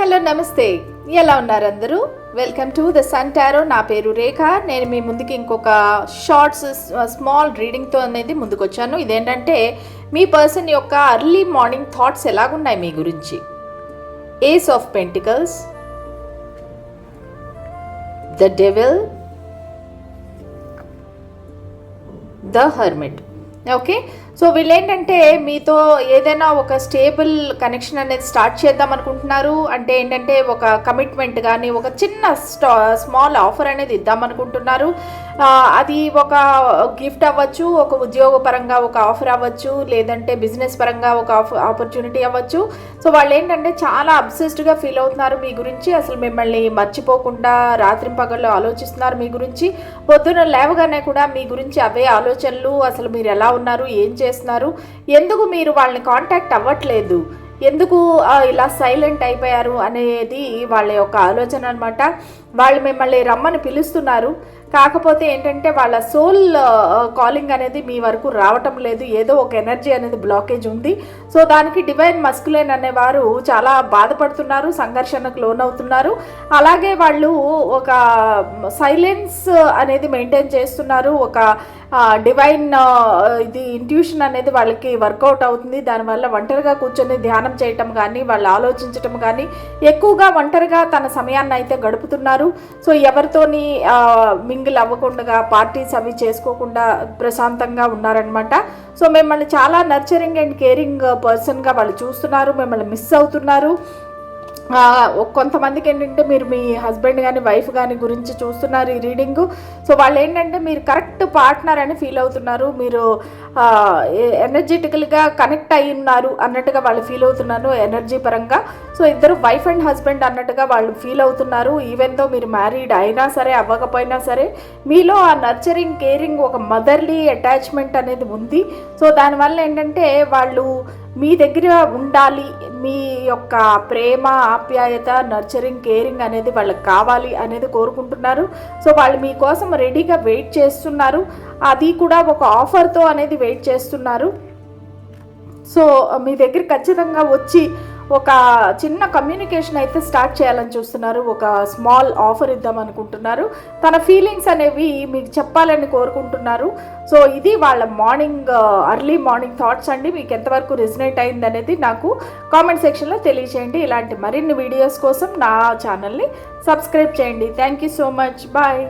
Hello నమస్తే, ఎలా ఉన్నారు అందరూ? Welcome to the sun tarot. నా పేరు రేఖ. నేను మీ ముందుకి ఇంకొక షార్ట్స్ స్మాల్ రీడింగ్తో అనేది ముందుకు వచ్చాను. ఇదేంటంటే మీ పర్సన్ యొక్క అర్లీ మార్నింగ్ థాట్స్ ఎలాగున్నాయి మీ గురించి. Ace of pentacles, the devil, the hermit. Okay, so వీళ్ళు ఏంటంటే మీతో ఏదైనా ఒక స్టేబుల్ కనెక్షన్ అనేది స్టార్ట్ చేద్దాం అనుకుంటున్నారు. అంటే ఏంటంటే ఒక కమిట్మెంట్ కానీ ఒక చిన్న స్మాల్ ఆఫర్ అనేది ఇద్దాం అనుకుంటున్నారు. అది ఒక గిఫ్ట్ అవ్వచ్చు, ఒక ఉద్యోగపరంగా ఒక ఆఫర్ అవ్వచ్చు, లేదంటే బిజినెస్ పరంగా ఒక ఆపర్చునిటీ అవ్వచ్చు. సో వాళ్ళు ఏంటంటే చాలా అబ్సెస్డ్గా ఫీల్ అవుతున్నారు మీ గురించి. అసలు మిమ్మల్ని మర్చిపోకుండా రాత్రింపగళ్ళు ఆలోచిస్తున్నారు మీ గురించి. పొద్దున లేవగానే కూడా మీ గురించి అవే ఆలోచనలు. అసలు మీరు ఎలా ఉన్నారు, ఏం చేస్తున్నారు, ఎందుకు మీరు వాళ్ళని కాంటాక్ట్ అవ్వట్లేదు, ఎందుకు ఇలా సైలెంట్ అయిపోయారు అనేది వాళ్ళ యొక్క ఆలోచన అనమాట. వాళ్ళు మిమ్మల్ని రమ్మని పిలుస్తున్నారు, కాకపోతే ఏంటంటే వాళ్ళ సోల్ కాలింగ్ అనేది మీ వరకు రావటం లేదు. ఏదో ఒక ఎనర్జీ అనేది బ్లాకేజ్ ఉంది. సో దానికి డివైన్ మస్కులైన్ అనేవారు చాలా బాధపడుతున్నారు, సంఘర్షణకు లోనవుతున్నారు. అలాగే వాళ్ళు ఒక సైలెన్స్ అనేది మెయింటైన్ చేస్తున్నారు. ఒక డివైన్ ఇది ఇంట్యూషన్ అనేది వాళ్ళకి వర్కౌట్ అవుతుంది. దానివల్ల ఒంటరిగా కూర్చొని ధ్యానం చేయటం కానీ, వాళ్ళు ఆలోచించటం కానీ, ఎక్కువగా ఒంటరిగా తన సమయాన్ని అయితే గడుపుతున్నారు. సో ఎవరితోని మింగిల్ అవ్వకుండా, పార్టీస్ అవి చేసుకోకుండా ప్రశాంతంగా ఉన్నారనమాట. సో మిమ్మల్ని చాలా నర్చరింగ్ అండ్ కేరింగ్ పర్సన్గా వాళ్ళు చూస్తున్నారు, మిమ్మల్ని మిస్ అవుతున్నారు. కొంతమందికి ఏంటంటే మీరు మీ హస్బెండ్ కానీ వైఫ్ కానీ గురించి చూస్తున్నారు ఈ రీడింగు. సో వాళ్ళు ఏంటంటే మీరు కరెక్ట్ పార్ట్నర్ అని ఫీల్ అవుతున్నారు, మీరు ఎనర్జెటికల్గా కనెక్ట్ అయి ఉన్నారు అన్నట్టుగా వాళ్ళు ఫీల్ అవుతున్నారు ఎనర్జీ పరంగా. సో ఇద్దరు వైఫ్ అండ్ హస్బెండ్ అన్నట్టుగా వాళ్ళు ఫీల్ అవుతున్నారు. ఈవెన్ దో మీరు మ్యారీడ్ అయినా సరే అవ్వకపోయినా సరే మీలో ఆ నర్చరింగ్ కేరింగ్ ఒక మదర్లీ అటాచ్మెంట్ అనేది ఉంది. సో దానివల్ల ఏంటంటే వాళ్ళు మీ దగ్గర ఉండాలి, మీ యొక్క ప్రేమ, ఆప్యాయత, నర్చరింగ్, కేరింగ్ అనేది వాళ్ళకి కావాలి అనేది కోరుకుంటున్నారు. సో వాళ్ళు మీకోసం రెడీగా వెయిట్ చేస్తున్నారు. అది కూడా ఒక ఆఫర్తో అనేది వెయిట్ చేస్తున్నారు. సో మీ దగ్గర ఖచ్చితంగా వచ్చి ఒక చిన్న కమ్యూనికేషన్ అయితే స్టార్ట్ చేయాలని చూస్తున్నారు. ఒక స్మాల్ ఆఫర్ ఇద్దాం అనుకుంటున్నారు. తన ఫీలింగ్స్ అనేవి మీకు చెప్పాలని కోరుకుంటున్నారు. సో ఇది వాళ్ళ అర్లీ మార్నింగ్ థాట్స్ అండి. మీకు ఎంతవరకు రెజనేట్ అయింది అనేది నాకు కామెంట్ సెక్షన్లో తెలియచేయండి. ఇలాంటి మరిన్ని వీడియోస్ కోసం నా ఛానల్ని సబ్స్క్రైబ్ చేయండి. Thank you so much. Bye.